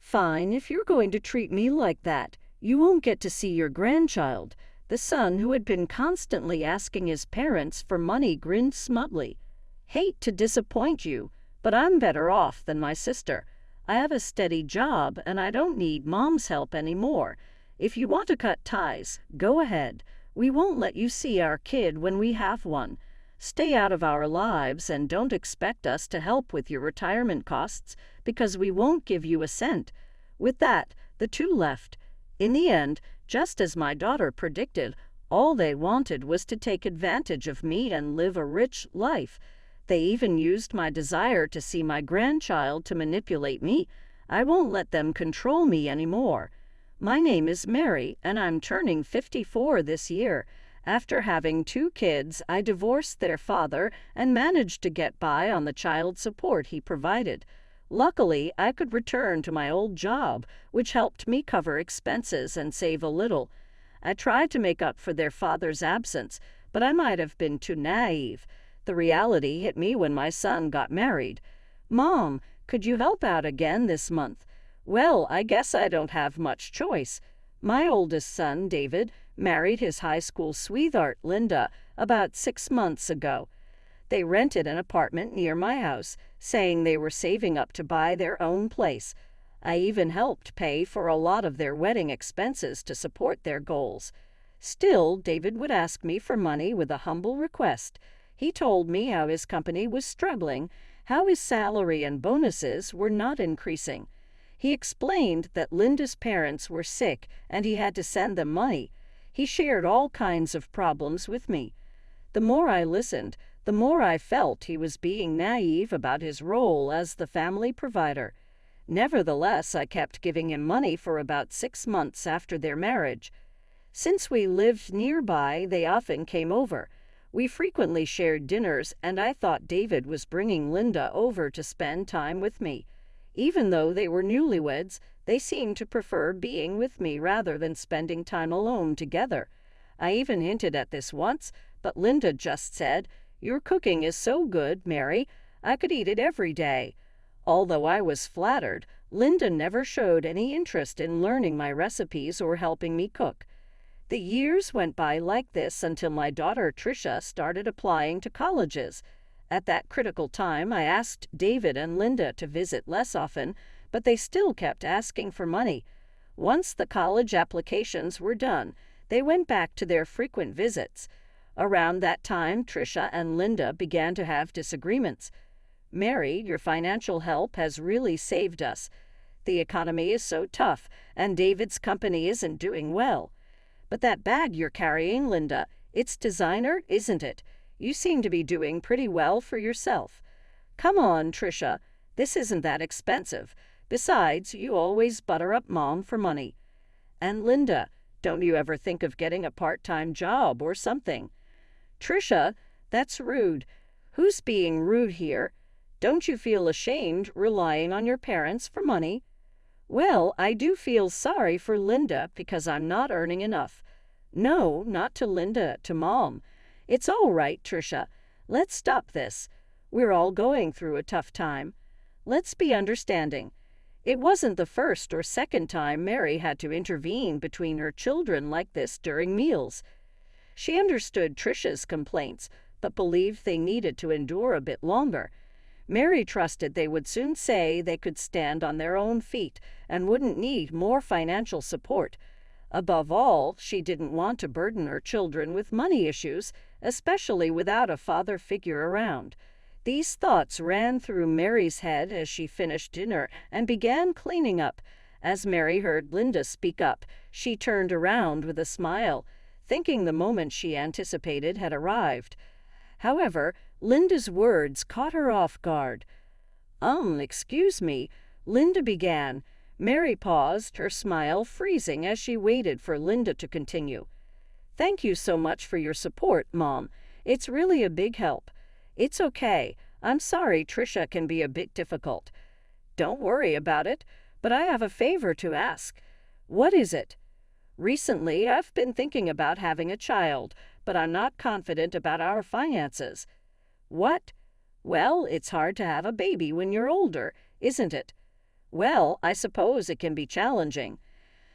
Fine, if you're going to treat me like that, you won't get to see your grandchild. The son, who had been constantly asking his parents for money, grinned smugly. Hate to disappoint you, but I'm better off than my sister. I have a steady job, and I don't need Mom's help anymore. If you want to cut ties, go ahead. We won't let you see our kid when we have one. Stay out of our lives and don't expect us to help with your retirement costs, because we won't give you a cent. With that, the two left. In the end, just as my daughter predicted, all they wanted was to take advantage of me and live a rich life. They even used my desire to see my grandchild to manipulate me. I won't let them control me anymore. My name is Mary, and I'm turning 54 this year. After having 2 kids, I divorced their father and managed to get by on the child support he provided. Luckily, I could return to my old job, which helped me cover expenses and save a little. I tried to make up for their father's absence, but I might have been too naive. The reality hit me when my son got married. Mom, could you help out again this month? Well, I guess I don't have much choice. My oldest son, David, married his high school sweetheart, Linda, about 6 months ago. They rented an apartment near my house, saying they were saving up to buy their own place. I even helped pay for a lot of their wedding expenses to support their goals. Still, David would ask me for money with a humble request. He told me how his company was struggling, how his salary and bonuses were not increasing. He explained that Linda's parents were sick and he had to send them money. He shared all kinds of problems with me. The more I listened, the more I felt he was being naive about his role as the family provider. Nevertheless, I kept giving him money for about 6 months after their marriage. Since we lived nearby, they often came over. We frequently shared dinners, and I thought David was bringing Linda over to spend time with me. Even though they were newlyweds, they seemed to prefer being with me rather than spending time alone together. I even hinted at this once, but Linda just said, "Your cooking is so good, Mary. I could eat it every day." Although I was flattered, Linda never showed any interest in learning my recipes or helping me cook. The years went by like this until my daughter Tricia started applying to colleges. At that critical time, I asked David and Linda to visit less often, but they still kept asking for money. Once the college applications were done, they went back to their frequent visits. Around that time, Tricia and Linda began to have disagreements. "Mary, your financial help has really saved us. The economy is so tough, and David's company isn't doing well. But that bag you're carrying, Linda, it's designer, isn't it? You seem to be doing pretty well for yourself. Come on, Tricia, this isn't that expensive. Besides, you always butter up Mom for money. And Linda, don't you ever think of getting a part-time job or something?" "Tricia, that's rude. Who's being rude here? Don't you feel ashamed relying on your parents for money?" "Well, I do feel sorry for Linda because I'm not earning enough." "No, not to Linda, to Mom. It's all right, Tricia. Let's stop this. We're all going through a tough time. Let's be understanding." It wasn't the first or second time Mary had to intervene between her children like this during meals. She understood Tricia's complaints, but believed they needed to endure a bit longer. Mary trusted they would soon say they could stand on their own feet and wouldn't need more financial support. Above all, she didn't want to burden her children with money issues, especially without a father figure around. These thoughts ran through Mary's head as she finished dinner and began cleaning up. As Mary heard Linda speak up, she turned around with a smile, thinking the moment she anticipated had arrived. However, Linda's words caught her off guard. Excuse me," Linda began. Mary paused, her smile freezing as she waited for Linda to continue. "Thank you so much for your support, Mom. It's really a big help." "It's okay. I'm sorry Tricia can be a bit difficult." "Don't worry about it, but I have a favor to ask." "What is it?" "Recently, I've been thinking about having a child, but I'm not confident about our finances." "What?" "Well, it's hard to have a baby when you're older, isn't it?" Well, I suppose it can be challenging.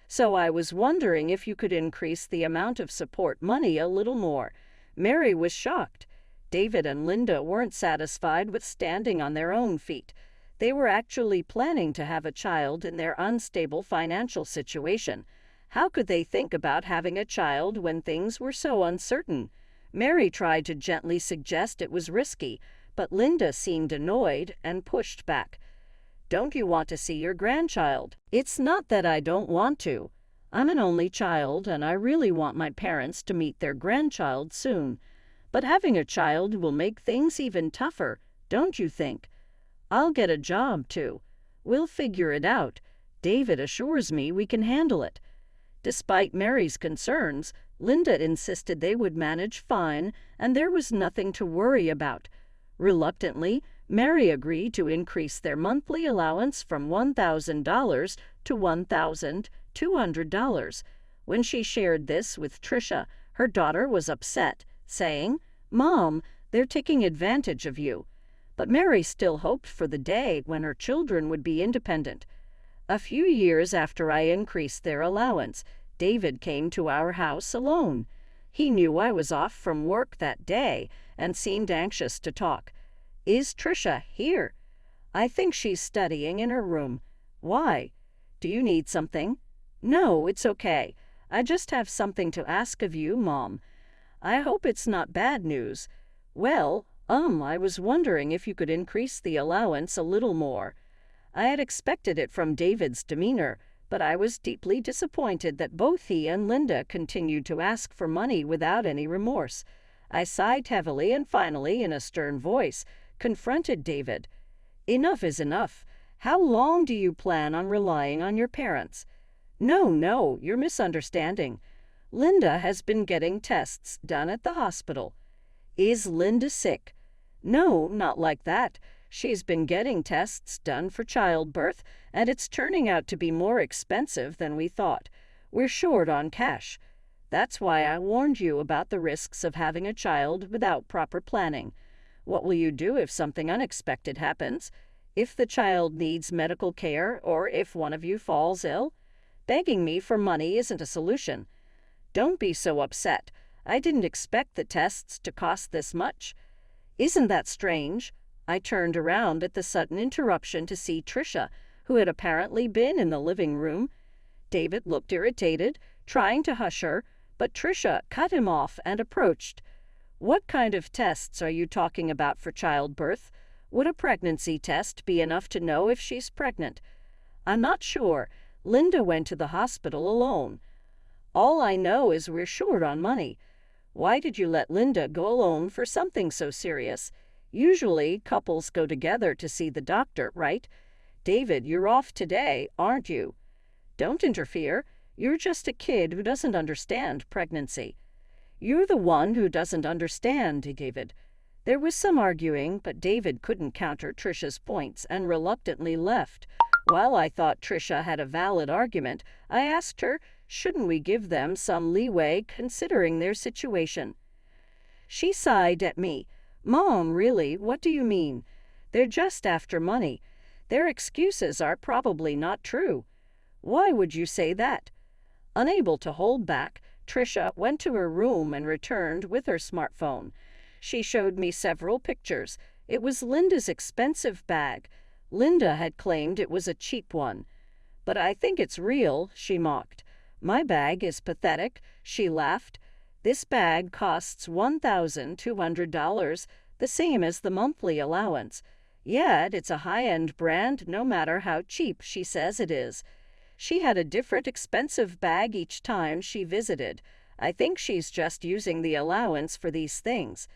So I was wondering if you could increase the amount of support money a little more. Mary was shocked. David and Linda weren't satisfied with standing on their own feet. They were actually planning to have a child in their unstable financial situation. How could they think about having a child when things were so uncertain? Mary tried to gently suggest it was risky, but Linda seemed annoyed and pushed back. Don't you want to see your grandchild? It's not that I don't want to. I'm an only child, and I really want my parents to meet their grandchild soon. But having a child will make things even tougher, don't you think? I'll get a job, too. We'll figure it out. David assures me we can handle it. Despite Mary's concerns, Linda insisted they would manage fine, and there was nothing to worry about. Reluctantly, Mary agreed to increase their monthly allowance from $1,000 to $1,200. When she shared this with Tricia, her daughter was upset, saying, "Mom, they're taking advantage of you." But Mary still hoped for the day when her children would be independent. A few years after I increased their allowance, David came to our house alone. He knew I was off from work that day and seemed anxious to talk. "Is Tricia here?" "I think she's studying in her room." "Why? Do you need something?" "No, it's okay. I just have something to ask of you, Mom. I hope it's not bad news." "Well, I was wondering if you could increase the allowance a little more." I had expected it from David's demeanor, but I was deeply disappointed that both he and Linda continued to ask for money without any remorse. I sighed heavily and finally, in a stern voice, confronted David. "Enough is enough. How long do you plan on relying on your parents?" No, you're misunderstanding. Linda has been getting tests done at the hospital." "Is Linda sick?" "No, not like that. She's been getting tests done for childbirth, and it's turning out to be more expensive than we thought. We're short on cash. That's why I warned you about the risks of having a child without proper planning. What will you do if something unexpected happens? If the child needs medical care, or if one of you falls ill? Begging me for money isn't a solution." "Don't be so upset. I didn't expect the tests to cost this much." "Isn't that strange?" I turned around at the sudden interruption to see Tricia, who had apparently been in the living room. David looked irritated, trying to hush her, but Tricia cut him off and approached. "What kind of tests are you talking about for childbirth? Would a pregnancy test be enough to know if she's pregnant?" "I'm not sure. Linda went to the hospital alone. All I know is we're short on money." "Why did you let Linda go alone for something so serious? Usually, couples go together to see the doctor, right? David, you're off today, aren't you?" "Don't interfere. You're just a kid who doesn't understand pregnancy." "You're the one who doesn't understand, David." There was some arguing, but David couldn't counter Tricia's points and reluctantly left. While I thought Tricia had a valid argument, I asked her, shouldn't we give them some leeway considering their situation? She sighed at me. "Mom, really, what do you mean? They're just after money. Their excuses are probably not true." "Why would you say that?" Unable to hold back, Tricia went to her room and returned with her smartphone. She showed me several pictures. It was Linda's expensive bag. Linda had claimed it was a cheap one. "But I think it's real," she mocked. "My bag is pathetic," she laughed. "This bag costs $1,200, the same as the monthly allowance. Yet it's a high-end brand no matter how cheap she says it is. She had a different expensive bag each time she visited. I think she's just using the allowance for these things."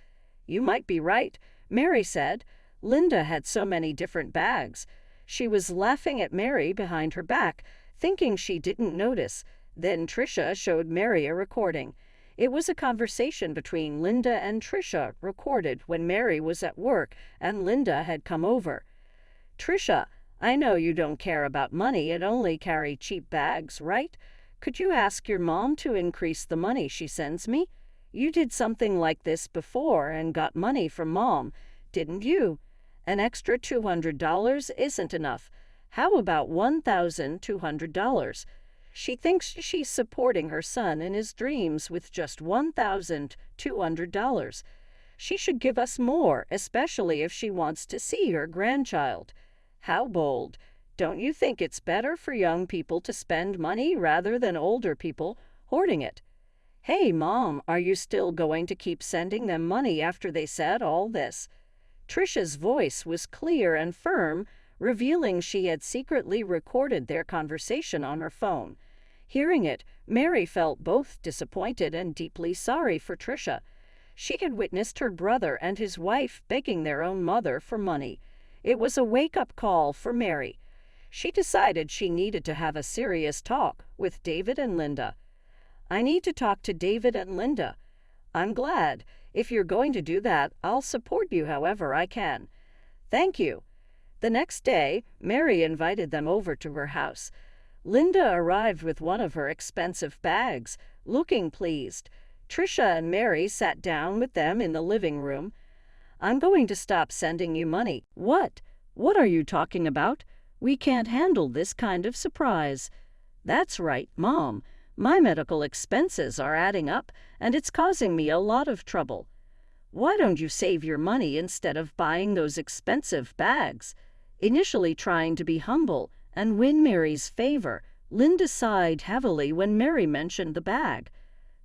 "You might be right," Mary said. Linda had so many different bags. She was laughing at Mary behind her back, thinking she didn't notice. Then Tricia showed Mary a recording. It was a conversation between Linda and Tricia, recorded when Mary was at work and Linda had come over. "Tricia, I know you don't care about money and only carry cheap bags, right? Could you ask your mom to increase the money she sends me? You did something like this before and got money from Mom, didn't you? An extra $200 isn't enough. How about $1,200? She thinks she's supporting her son in his dreams with just $1,200. She should give us more, especially if she wants to see her grandchild. How bold. Don't you think it's better for young people to spend money rather than older people hoarding it? Hey, Mom, are you still going to keep sending them money after they said all this? Trisha's voice was clear and firm, revealing she had secretly recorded their conversation on her phone. Hearing it, Mary felt both disappointed and deeply sorry for Trisha. She had witnessed her brother and his wife begging their own mother for money. It was a wake-up call for Mary. She decided she needed to have a serious talk with David and Linda. I need to talk to David and Linda. I'm glad. If you're going to do that, I'll support you however I can. Thank you. The next day, Mary invited them over to her house. Linda arrived with one of her expensive bags, looking pleased. Trisha and Mary sat down with them in the living room. I'm going to stop sending you money. What? What are you talking about? We can't handle this kind of surprise. That's right, Mom. My medical expenses are adding up, and it's causing me a lot of trouble. Why don't you save your money instead of buying those expensive bags? Initially trying to be humble and win Mary's favor, Linda sighed heavily when Mary mentioned the bag.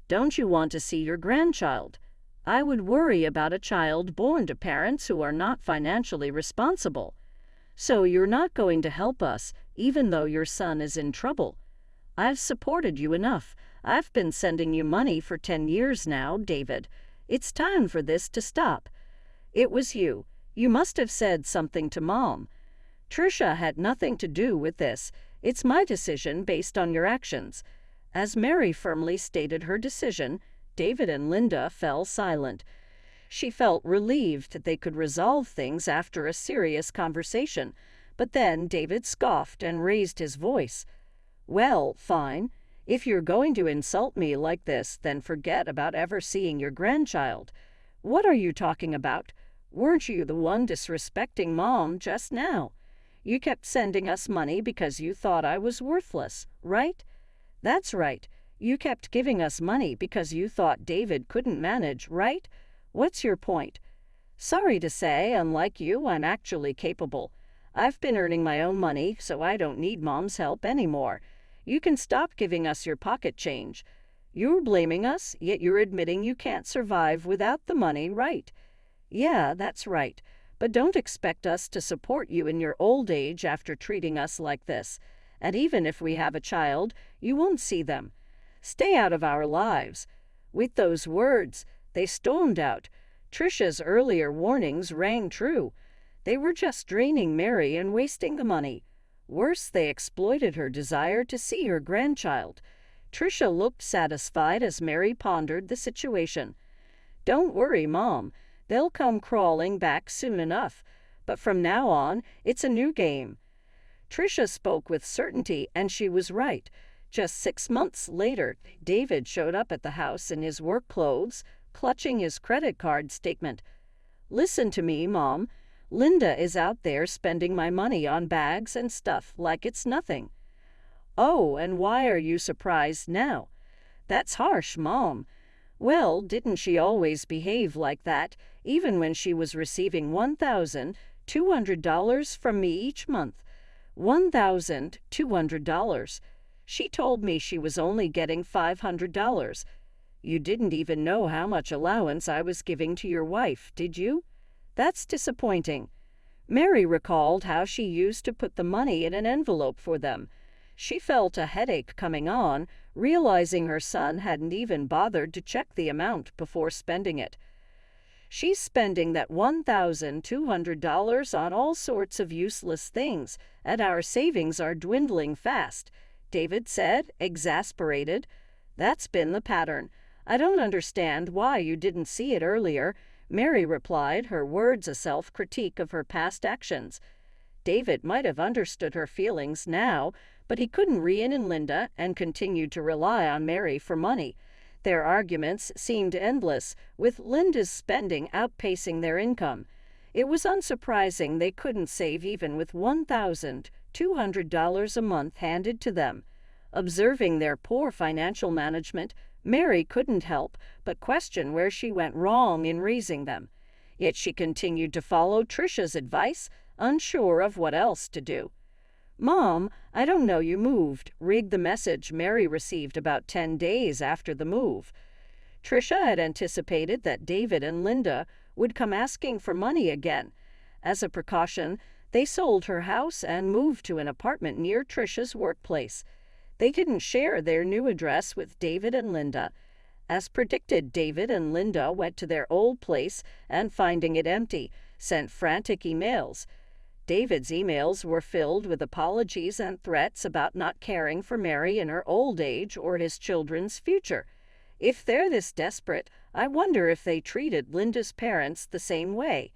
Don't you want to see your grandchild? I would worry about a child born to parents who are not financially responsible. So you're not going to help us, even though your son is in trouble. I've supported you enough. I've been sending you money for 10 years now, David. It's time for this to stop. It was you. You must have said something to Mom. Trisha had nothing to do with this. It's my decision based on your actions. As Mary firmly stated her decision, David and Linda fell silent. She felt relieved that they could resolve things after a serious conversation. But then David scoffed and raised his voice. Well, fine. If you're going to insult me like this, then forget about ever seeing your grandchild. What are you talking about? Weren't you the one disrespecting Mom just now? You kept sending us money because you thought I was worthless, right? That's right. You kept giving us money because you thought David couldn't manage, right? What's your point? Sorry to say, unlike you, I'm actually capable. I've been earning my own money, so I don't need Mom's help anymore. You can stop giving us your pocket change. You're blaming us, yet you're admitting you can't survive without the money, right? Yeah, that's right. But don't expect us to support you in your old age after treating us like this. And even if we have a child, you won't see them. Stay out of our lives. With those words, they stormed out. Trisha's earlier warnings rang true. They were just draining Mary and wasting the money. Worse, they exploited her desire to see her grandchild. Trisha looked satisfied as Mary pondered the situation. Don't worry, Mom. They'll come crawling back soon enough. But from now on, it's a new game. Trisha spoke with certainty, and she was right. Just 6 months later, David showed up at the house in his work clothes, clutching his credit card statement. Listen to me, Mom. Linda is out there spending my money on bags and stuff like it's nothing. Oh, and why are you surprised now? That's harsh, Mom. Well, didn't she always behave like that, even when she was receiving $1,200 from me each month? $1,200. She told me she was only getting $500. You didn't even know how much allowance I was giving to your wife, did you? That's disappointing. Mary recalled how she used to put the money in an envelope for them. She felt a headache coming on, realizing her son hadn't even bothered to check the amount before spending it. She's spending that $1,200 on all sorts of useless things, and our savings are dwindling fast, David said, exasperated. That's been the pattern. I don't understand why you didn't see it earlier, Mary replied, her words a self-critique of her past actions. David might have understood her feelings now, but he couldn't rein in Linda and continued to rely on Mary for money. Their arguments seemed endless, with Linda's spending outpacing their income. It was unsurprising they couldn't save even with $1,200. $200 a month handed to them. Observing their poor financial management, Mary couldn't help but question where she went wrong in raising them. Yet she continued to follow Trisha's advice, unsure of what else to do. "Mom, I don't know you moved," read the message Mary received about 10 days after the move. Trisha had anticipated that David and Linda would come asking for money again. As a precaution, they sold her house and moved to an apartment near Trisha's workplace. They didn't share their new address with David and Linda. As predicted, David and Linda went to their old place and, finding it empty, sent frantic emails. David's emails were filled with apologies and threats about not caring for Mary in her old age or his children's future. If they're this desperate, I wonder if they treated Linda's parents the same way.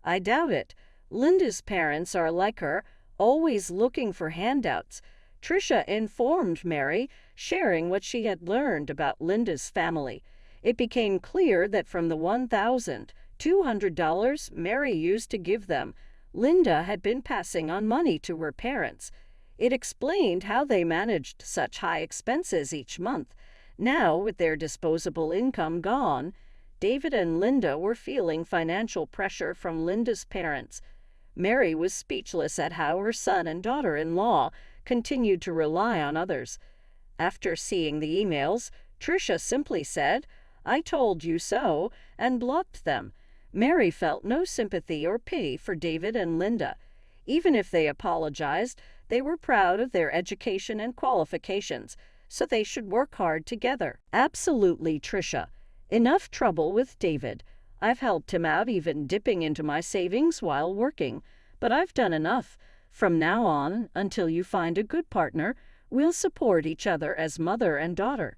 I doubt it. Linda's parents are like her, always looking for handouts. Trisha informed Mary, sharing what she had learned about Linda's family. It became clear that from the $1,200 Mary used to give them, Linda had been passing on money to her parents. It explained how they managed such high expenses each month. Now, with their disposable income gone, David and Linda were feeling financial pressure from Linda's parents. Mary was speechless at how her son and daughter-in-law continued to rely on others. After seeing the emails, Trisha simply said, "I told you so," and blocked them. Mary felt no sympathy or pity for David and Linda. Even if they apologized, they were proud of their education and qualifications, so they should work hard together. Absolutely, Trisha. Enough trouble with David. I've helped him out, even dipping into my savings while working, but I've done enough. From now on, until you find a good partner, we'll support each other as mother and daughter.